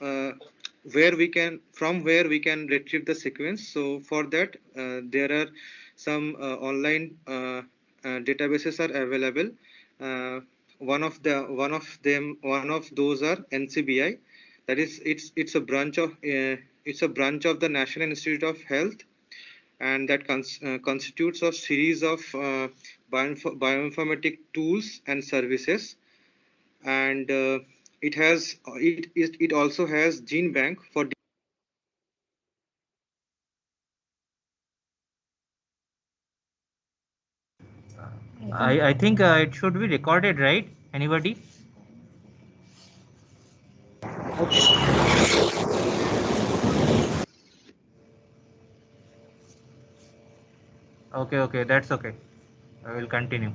uh, where we can from where we can retrieve the sequence. So for that, there are some online databases are available. uh, one of those are NCBI. That is, it's a branch of the National Institute of Health, and that constitutes of series of bioinformatic tools and services. And it also has gene bank for. I think it should be recorded, right? Anybody? Okay, okay, that's okay. I will continue.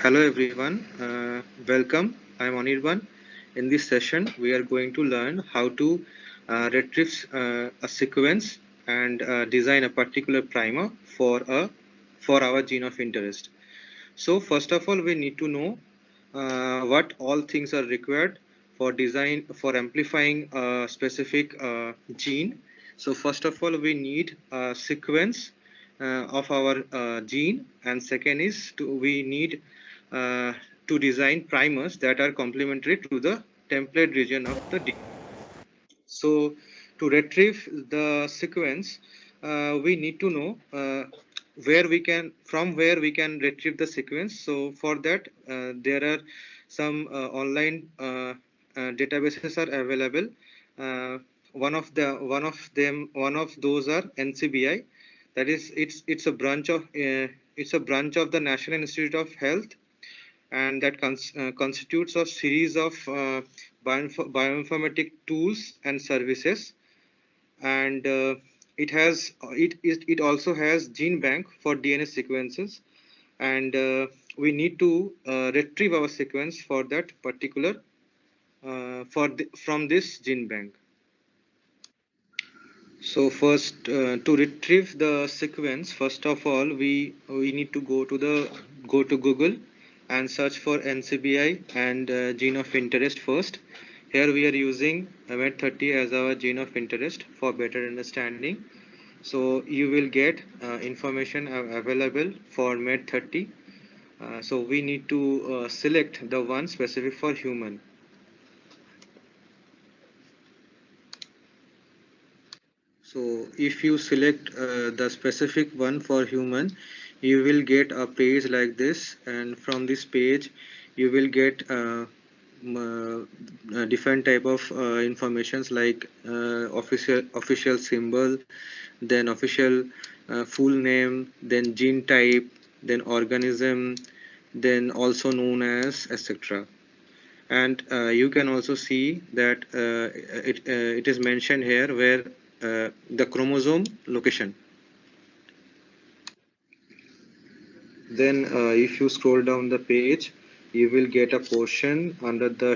Hello everyone, welcome. I'm Anirban. In this session, we are going to learn how to retrieve a sequence and design a particular primer for our gene of interest. So first of all, we need to know what all things are required for amplifying a specific gene. So first of all, we need a sequence of our gene, and second is we need uh, to design primers that are complementary to the template region of the DNA. So to retrieve the sequence, we need to know where we can retrieve the sequence. So for that, there are some databases are available. Uh, one of those are NCBI. That is, it's a branch of the National Institute of Health, and that constitutes of series of bioinformatic tools and services. And it also has gene bank for DNA sequences. And we need to retrieve our sequence for that particular from this gene bank. So first, to retrieve the sequence, first of all, we need to go to Google and search for NCBI and gene of interest first. Here we are using MED30 as our gene of interest for better understanding. So you will get information available for MED30. So we need to select the one specific for human. So if you select the specific one for human, you will get a page like this, and from this page, you will get different type of informations like official symbol, then official full name, then gene type, then organism, then also known as, etc. And you can also see that it is mentioned here where the chromosome location. Then if you scroll down the page, you will get a portion under the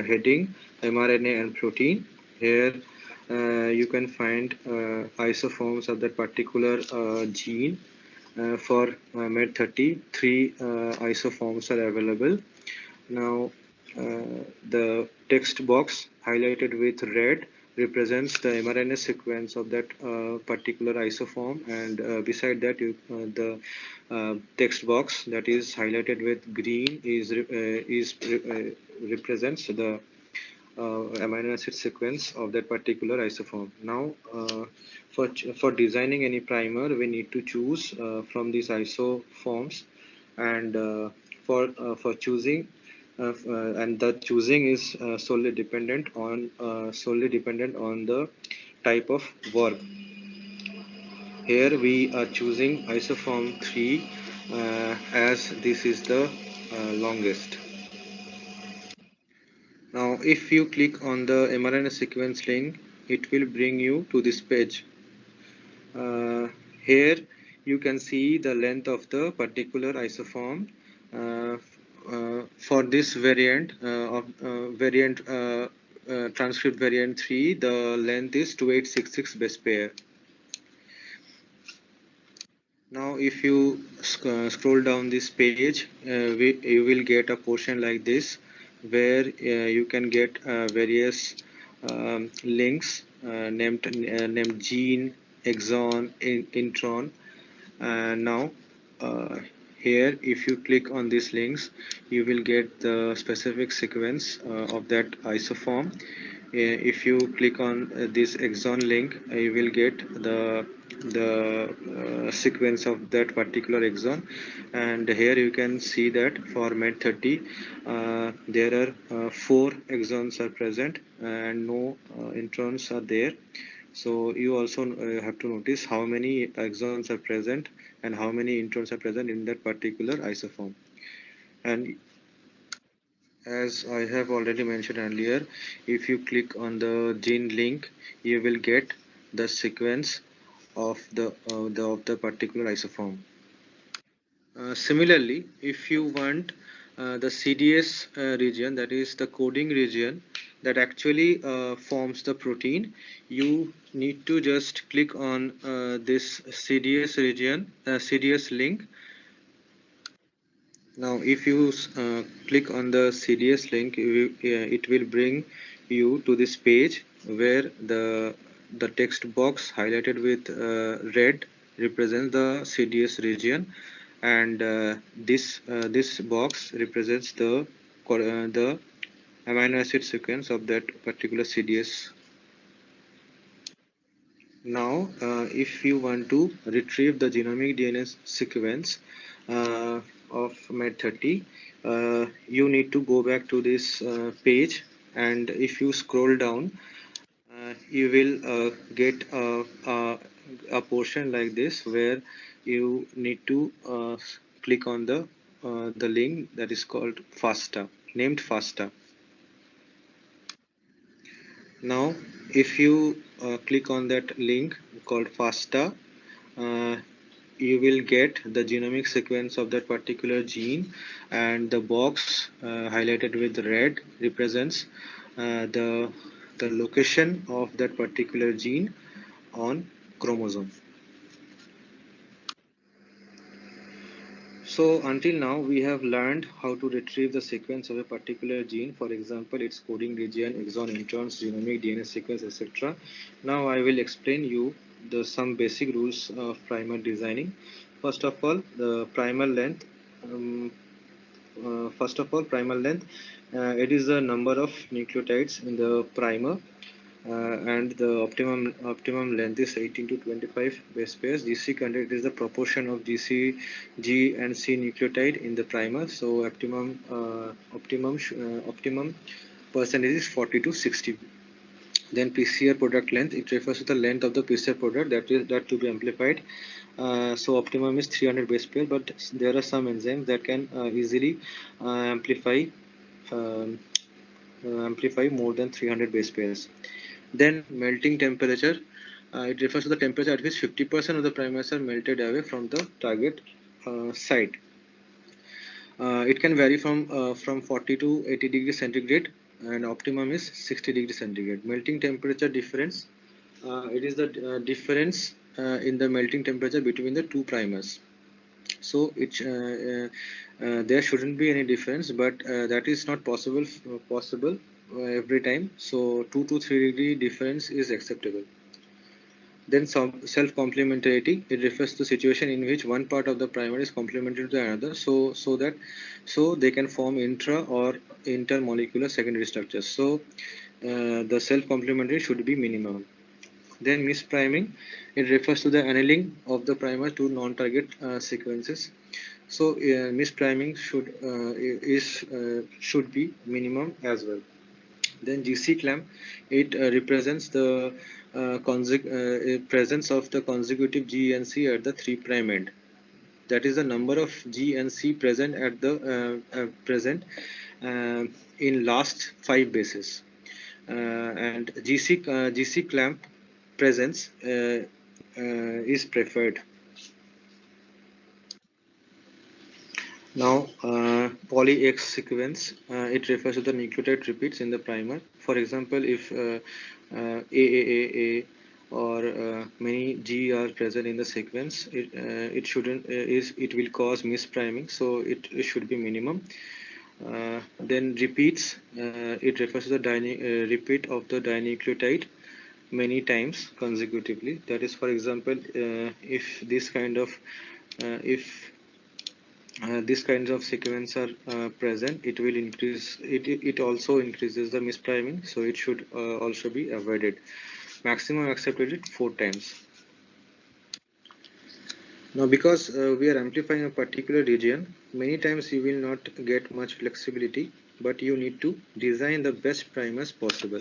heading mRNA and protein. Here you can find isoforms of that particular gene. For MED30, three isoforms are available. Now, the text box highlighted with red represents the mRNA sequence of that particular isoform, and beside that, the text box that is highlighted with green represents the amino acid sequence of that particular isoform. Now, for designing any primer, we need to choose from these isoforms, and for choosing and the choosing is solely dependent on the type of work. Here we are choosing isoform 3 as this is the longest. Now if you click on the mRNA sequence link, it will bring you to this page. Here you can see the length of the particular isoform. Uh, for this variant transcript variant 3, the length is 2866 base pair. Now, if you scroll down this page, you will get a portion like this, where you can get various links named gene, exon, intron. Now, uh, here, if you click on these links, you will get the specific sequence of that isoform. If you click on this exon link, you will get the sequence of that particular exon. And here you can see that for med30, there are four exons are present and no introns are there. So you also have to notice how many exons are present and how many introns are present in that particular isoform. And as I have already mentioned earlier, if you click on the gene link, you will get the sequence of the particular isoform. Similarly, if you want the CDS region, that is the coding region that actually forms the protein, you need to just click on this CDS region, CDS link. Now, if you click on the CDS link, it will bring you to this page where the text box highlighted with red represents the CDS region, and this box represents the amino acid sequence of that particular CDS. Now, if you want to retrieve the genomic DNA sequence uh, of MED30, you need to go back to this page, and if you scroll down, you will get a portion like this where you need to click on the link that is called FASTA, named FASTA. Now, if you click on that link called FASTA, uh, you will get the genomic sequence of that particular gene, and the box highlighted with red represents the location of that particular gene on chromosome. So until now, we have learned how to retrieve the sequence of a particular gene, for example, its coding region, exon, introns, genomic DNA sequence, etc. Now I will explain you some basic rules of primer designing. First of all, the primer length. Um, Primer length. It is the number of nucleotides in the primer, and the optimum length is 18 to 25 base pairs. GC content is the proportion of GC, G and C nucleotide in the primer. So optimum percentage is 40 to 60. Then PCR product length, it refers to the length of the PCR product that to be amplified. So optimum is 300 base pair, but there are some enzymes that can easily amplify um, amplify more than 300 base pairs. Then melting temperature, it refers to the temperature at which 50% of the primers are melted away from the target site. It can vary from 40 to 80 degrees centigrade, and optimum is 60 degrees centigrade. Melting temperature difference, it is the difference in the melting temperature between the two primers. So there shouldn't be any difference, but that is not possible every time. So 2 to 3 degree difference is acceptable. Then self-complementarity, it refers to situation in which one part of the primer is complementary to the another, so they can form intra or intermolecular secondary structures. So the self-complementary should be minimum. Then mispriming, it refers to the annealing of the primer to non-target sequences. So mispriming should be minimum as well. Then GC clamp, it represents the presence of the consecutive G and C at the 3' end. That is the number of G and C present at the present uh, in last 5 bases. And GC clamp presence is preferred. Now, poly-X sequence, it refers to the nucleotide repeats in the primer. For example, if AAAA or many G are present in the sequence, it shouldn't is it will cause mispriming, so it should be minimum. Then repeats, it refers to the repeat of the dinucleotide many times consecutively. That is, for example, if this kind of if these kinds of sequence are present, it will increase it also increases the mispriming, so it should also be avoided. Maximum accepted it 4 times. Now, because we are amplifying a particular region, many times you will not get much flexibility, but you need to design the best primers possible.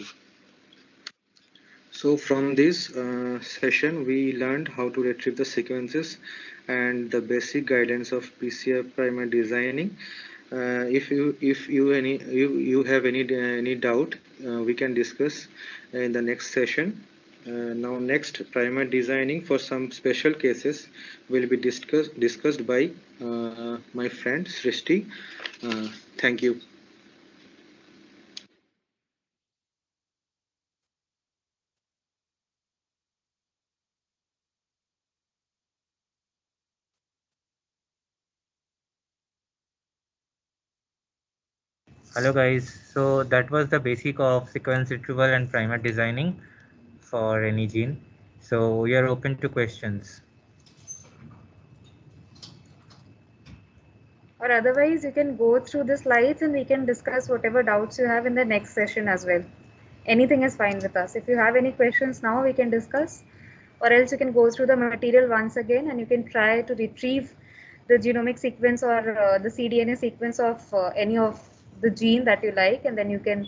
So from this session, we learned how to retrieve the sequences and the basic guidelines of PCR primer designing. If you have any doubt, we can discuss in the next session. Now, next, primer designing for some special cases will be discussed by my friend Srishti. Thank you. Hello guys. So that was the basic of sequence retrieval and primer designing for any gene. So we are open to questions. Or otherwise, you can go through the slides and we can discuss whatever doubts you have in the next session as well. Anything is fine with us. If you have any questions now, we can discuss, or else you can go through the material once again and you can try to retrieve the genomic sequence or the cDNA sequence of any of the gene that you like, and then you can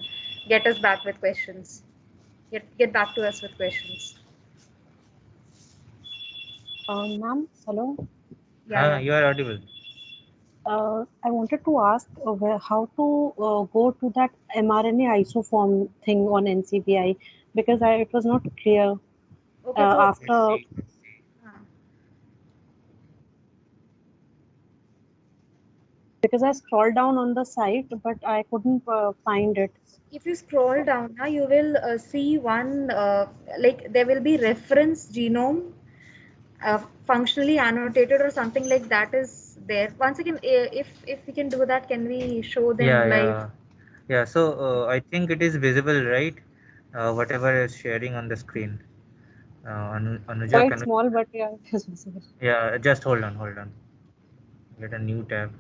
get us back with questions. Get back to us with questions. Ma'am, hello. Yeah. You are audible. I wanted to ask how to go to that mRNA isoform thing on NCBI, because it was not clear Okay, so Let's after, see. because I scrolled down on the site but I couldn't find it. if you scroll down now, you will see one like there will be reference genome functionally annotated or something like that is there. Once again, if we can do that, can we show Yeah, them live? yeah, yeah. So I think it is visible, right? Whatever is sharing on the screen. Anuja, Quite can small, but yeah, it is visible. yeah, just hold on, hold on. Get a new tab.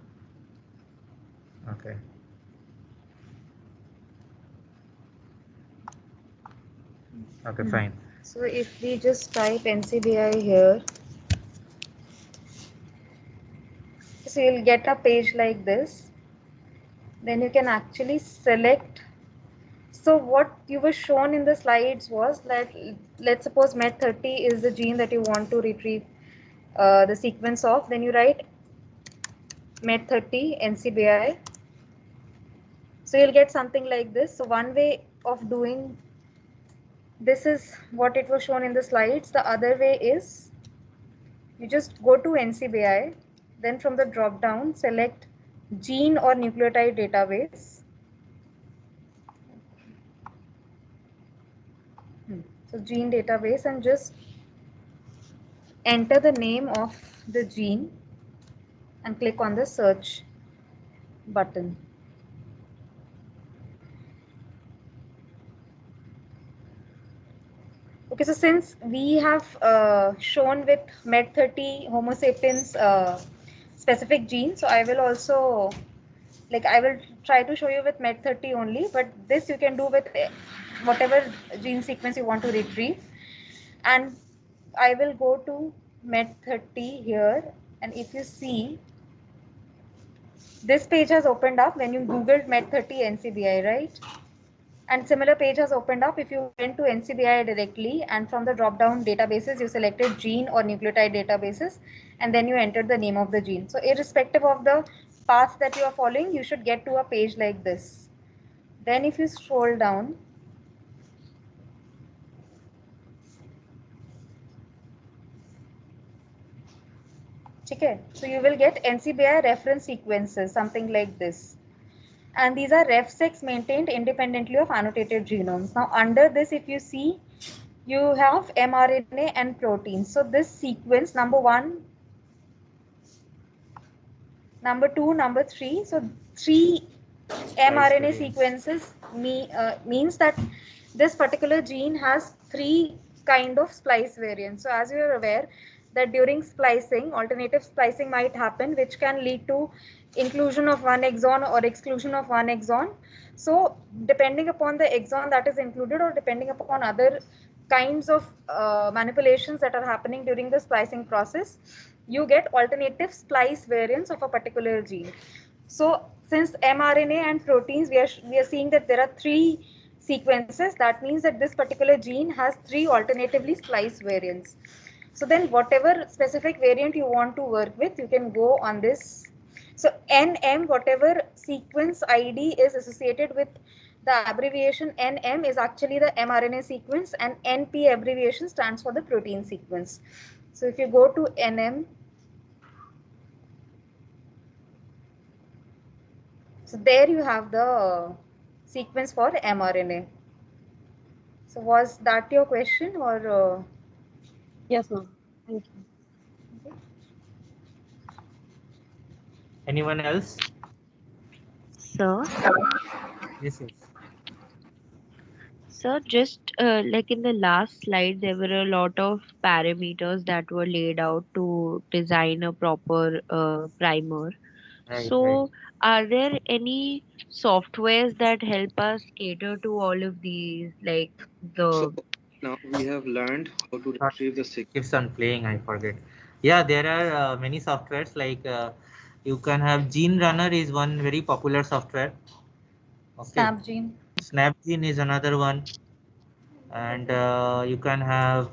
Okay. Okay, fine. So if we just type NCBI here, so you'll get a page like this. Then you can actually select. So what you were shown in the slides was that, let's suppose MET30 is the gene that you want to retrieve the sequence of. Then you write MET30 NCBI. So you'll get something like this. So one way of doing this is what it was shown in the slides. The other way is you just go to NCBI, then from the drop down select gene or nucleotide database. So gene database, and just enter the name of the gene and click on the search button. Okay, so since we have shown with MET30 Homo sapiens specific gene, so I will also, like, I will try to show you with MET30 only, but this you can do with whatever gene sequence you want to retrieve. And I will go to MET30 here, and if you see, this page has opened up when you googled MET30 NCBI, right? And similar page has opened up if you went to NCBI directly, and from the drop down databases you selected gene or nucleotide databases, and then you entered the name of the gene. So irrespective of the path that you are following, you should get to a page like this. Then if you scroll down, okay, so you will get NCBI reference sequences, something like this. And these are ref maintained independently of annotated genomes. Now under this, if you see, you have mRNA and protein. So this sequence, number 1, number 2, number 3, so 3 Splice mRNA variants. sequences means that this particular gene has 3 kind of splice variants. So as you are aware that during splicing, alternative splicing might happen, which can lead to inclusion of one exon or exclusion of one exon. So depending upon the exon that is included, or depending upon other kinds of manipulations that are happening during the splicing process, you get alternative splice variants of a particular gene. So since mRNA and proteins, we are seeing that there are 3 sequences. That means that this particular gene has 3 alternatively spliced variants. So then whatever specific variant you want to work with, you can go on this. So NM, whatever sequence ID is associated with the abbreviation NM, is actually the mRNA sequence, and NP abbreviation stands for the protein sequence. So if you go to NM, so there you have the sequence for mRNA. So was that your question, or Yes, ma'am. Thank you. Anyone else? Sir, Yes, yes. sir, just like in the last slide, there were a lot of parameters that were laid out to design a proper primer. Right, right. So, are there any softwares that help us cater to all of these, like So the now we have learned how to Thought retrieve the signal. keeps on playing, I forget. Yeah, there are many softwares like you can have Gene Runner is one very popular software. Okay. SNAP gene? Snapgene is another one. And you can have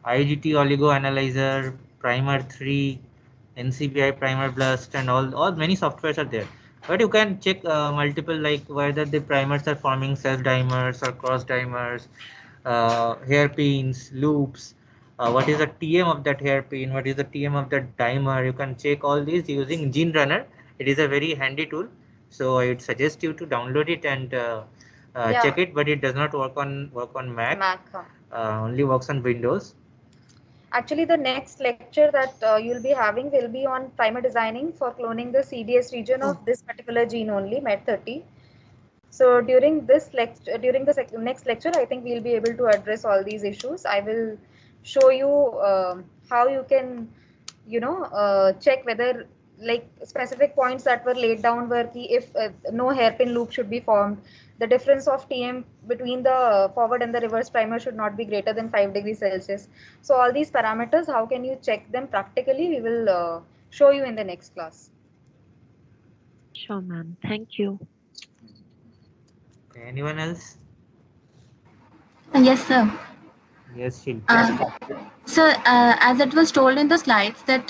IGT oligo analyzer, Primer 3, NCBI Primer Blast, and all many softwares are there. But you can check multiple, like whether the primers are forming self dimers or cross dimers, hairpins, loops. What is the TM of that hairpin? What is the TM of that dimer? You can check all these using Gene Runner. It is a very handy tool. So I would suggest you to download it and check Yeah, it. But it does not work on Mac. Mac. Only works on Windows. Actually, the next lecture that you'll be having will be on primer designing for cloning the CDS region Oh, of this particular gene only, MET30. So during this lecture, during the next lecture, I think we'll be able to address all these issues. I will show you how you can, check whether, like, specific points that were laid down were key, if no hairpin loop should be formed, the difference of TM between the forward and the reverse primer should not be greater than 5 degrees Celsius. So all these parameters, how can you check them practically? We will show you in the next class. sure, ma'am. Thank you. Anyone else? Yes, sir. Yes, Shilpi. Uh, so, as it was told in the slides, that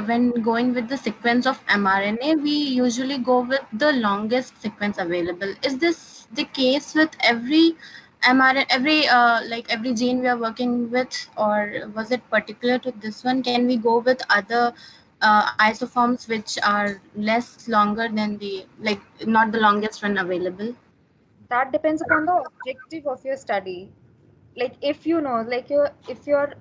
when going with the sequence of mRNA, we usually go with the longest sequence available. Is this the case with every mRNA, every gene we are working with, or was it particular to this one? Can we go with other isoforms which are less longer than the, like, not the longest one available? That depends upon the objective of your study. Like, if you know, like, you if you're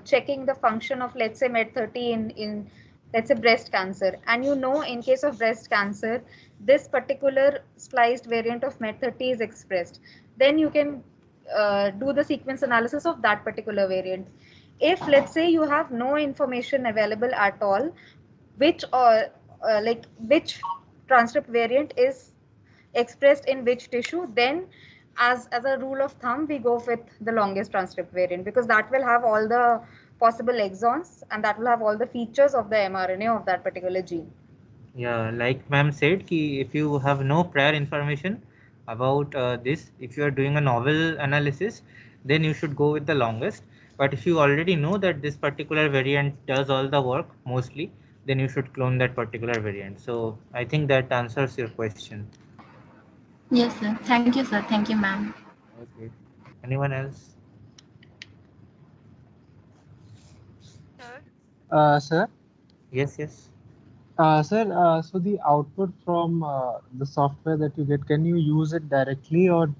checking the function of, let's say, MET30 in let's say breast cancer, and you know, in case of breast cancer, this particular spliced variant of MET30 is expressed, then you can do the sequence analysis of that particular variant. If, let's say, you have no information available at all, which which transcript variant is expressed in which tissue, then as a rule of thumb, we go with the longest transcript variant, because that will have all the possible exons, and that will have all the features of the mRNA of that particular gene. Yeah, like ma'am said, ki if you have no prior information about this, if you are doing a novel analysis, then you should go with the longest. But if you already know that this particular variant does all the work mostly, then you should clone that particular variant. So I think that answers your question. Yes, sir. Thank you, sir. Thank you, ma'am. Okay. Anyone else? Sir, Yes, yes. so the output from the software that you get, can you use it directly, or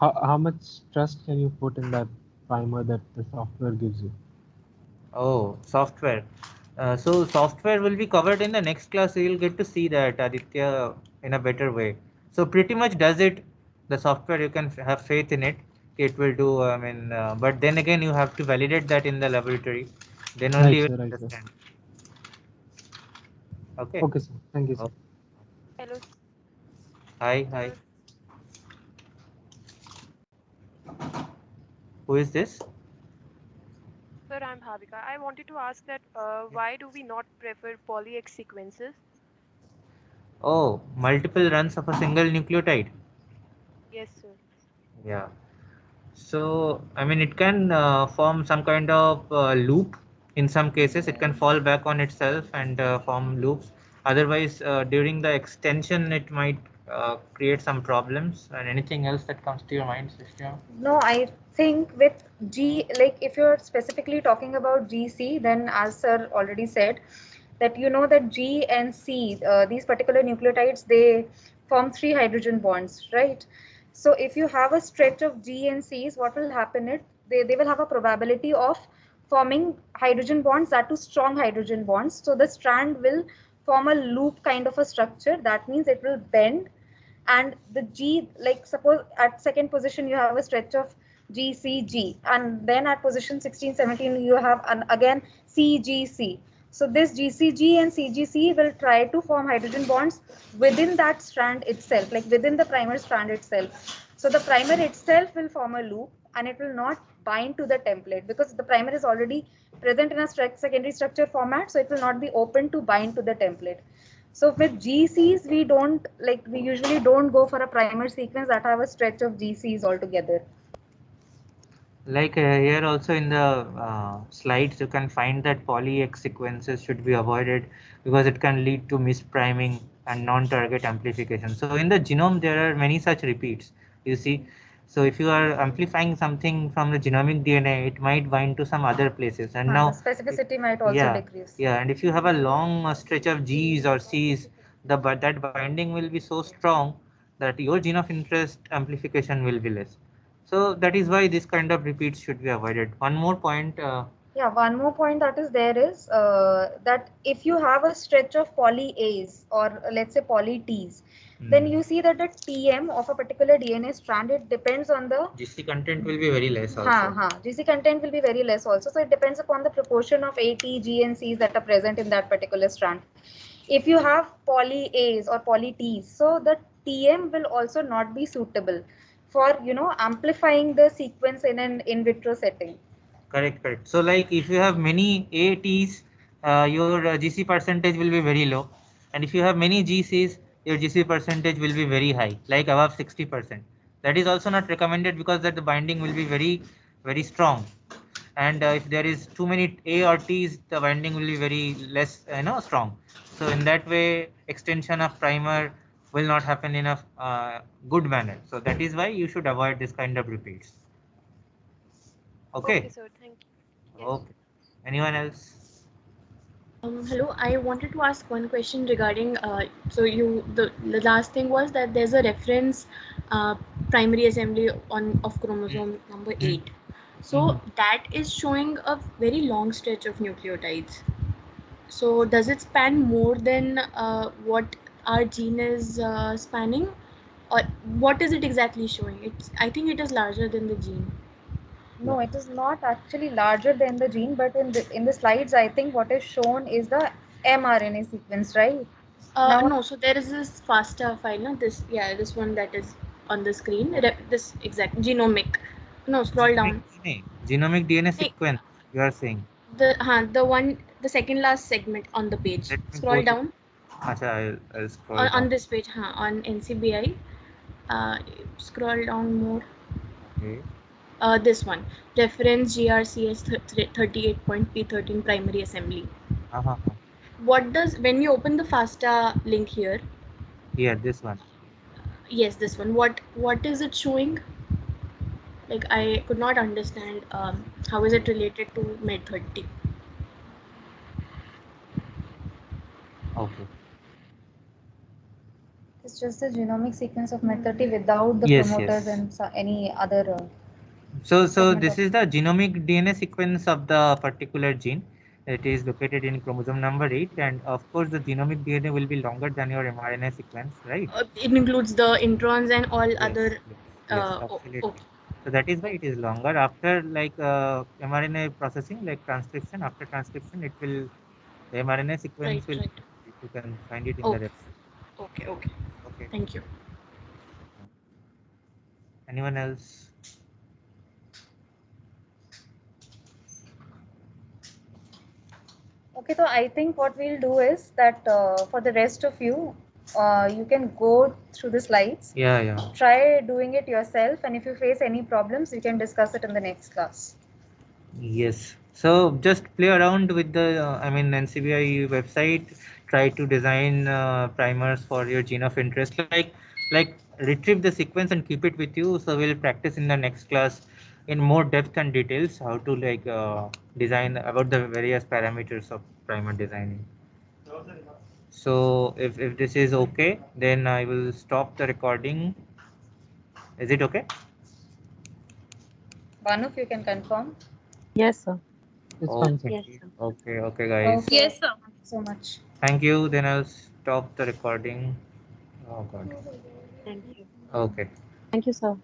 how much trust can you put in that? primer that the software gives you? Oh, software. So software will be covered in the next class. So you'll get to see that, Aditya, in a better way. So pretty much does it. The software, you can have faith in it. It will do. I mean, but then again, you have to validate that in the laboratory. Then only Right, you sir. will Right, sir. understand. Okay. Okay, sir. Thank you, sir. Oh, Hello, hi, hi. sir. Who is this? Sir, I'm Bhavika. I wanted to ask that why do we not prefer poly-X sequences? Oh, multiple runs of a single nucleotide. Yes, sir. Yeah. So, I mean, it can form some kind of loop. In some cases, it can fall back on itself and form loops. Otherwise, during the extension, it might create some problems. And anything else that comes to your mind, Srishti? No, I think with G, like if you're specifically talking about GC, then as sir already said, that you know that G and C, these particular nucleotides, they form three hydrogen bonds, right? So if you have a stretch of G and C's, what will happen is they will have a probability of forming hydrogen bonds, that too strong hydrogen bonds. So the strand will form a loop kind of a structure. That means it will bend, and the G, like suppose at second position you have a stretch of GCG, and then at position 16, 17 you have again CGC. So this GCG and CGC will try to form hydrogen bonds within that strand itself, like within the primer strand itself. So the primer itself will form a loop, and it will not bind to the template because the primer is already present in a secondary structure format, so it will not be open to bind to the template. So with GCs, we don't like, we usually don't go for a primer sequence that have a stretch of GCs altogether. Like here also in the slides, you can find that poly-X sequences should be avoided because it can lead to mispriming and non-target amplification. So in the genome, there are many such repeats, you see. So if you are amplifying something from the genomic DNA, it might bind to some other places. And The now, specificity might also yeah, decrease. yeah. And if you have a long stretch of G's or C's, that binding will be so strong that your gene of interest amplification will be less. So that is why this kind of repeats should be avoided. One more point. Yeah, one more point that is there is that if you have a stretch of poly A's or let's say poly T's, then you see that the TM of a particular DNA strand, it depends on the GC content will be very less also. GC content will be very less also. So it depends upon the proportion of AT, G and C's that are present in that particular strand. If you have poly A's or poly T's, so the TM will also not be suitable for, you know, amplifying the sequence in an in vitro setting. Correct, correct. So like if you have many ATs, your GC percentage will be very low. And if you have many GCs, your GC percentage will be very high, like above 60%. That is also not recommended because that the binding will be very, very strong. And if there is too many A or T's, the binding will be very less, strong. So in that way, extension of primer will not happen in a good manner. So that is why you should avoid this kind of repeats. Okay, Okay. sir. Thank you. Yes. Okay. Anyone else? Hello, I wanted to ask one question regarding so the last thing was that there's a reference uh, primary assembly on of chromosome number Mm. 8. So Mhm. that is showing a very long stretch of nucleotides. So does it span more than what our gene is spanning, or what is it exactly showing? It's, I think it is larger than the gene. No, it is not actually larger than the gene, but in the slides, I think what is shown is the mRNA sequence, right? Now, No, so there is this FASTA file, no? This, yeah, this one that is on the screen. This exact genomic. No, scroll Genomic down. DNA. Genomic DNA Hey, sequence, you are saying. the one, the second last segment on the page. Let me go Scroll to. down Acha, I'll scroll on down. this page, on NCBI. Scroll down more. Okay. This one, reference GRCS 38.P13 primary assembly. Uh-huh. What does, when you open the FASTA link here? Here, this one. Yes, this one. What is it showing? Like, I could not understand how is it related to med 30. Okay. it's just the genomic sequence of MET30 without the Yes, promoters yes. and any other. So segment this of is the genomic DNA sequence of the particular gene. It is located in chromosome number 8, and of course the genomic DNA will be longer than your mRNA sequence, right? It includes the introns and all Yes, other. yes, yes, Okay. absolutely. So that is why it is longer. After like mRNA processing, like transcription, after transcription, it will the mRNA Right. sequence will Right. you can find it in the Okay. reference. Okay. Okay. Okay. Thank you. Anyone else? Okay, so I think what we'll do is that for the rest of you, you can go through the slides, Yeah, yeah. try doing it yourself, and if you face any problems, we can discuss it in the next class. Yes. So just play around with the, I mean, NCBI website. Try to design primers for your gene of interest. Like retrieve the sequence and keep it with you. So we'll practice in the next class in more depth and details how to like design about the various parameters of primer designing. So if this is okay, then I will stop the recording. Is it okay? Banu, if you can confirm. Yes, sir. It's fine, sir. Yes, Okay, sir. okay, okay, guys. Okay. Yes, sir. Thank you so much. Thank you. Then I'll stop the recording. Oh God. Thank you. Okay. Thank you, sir.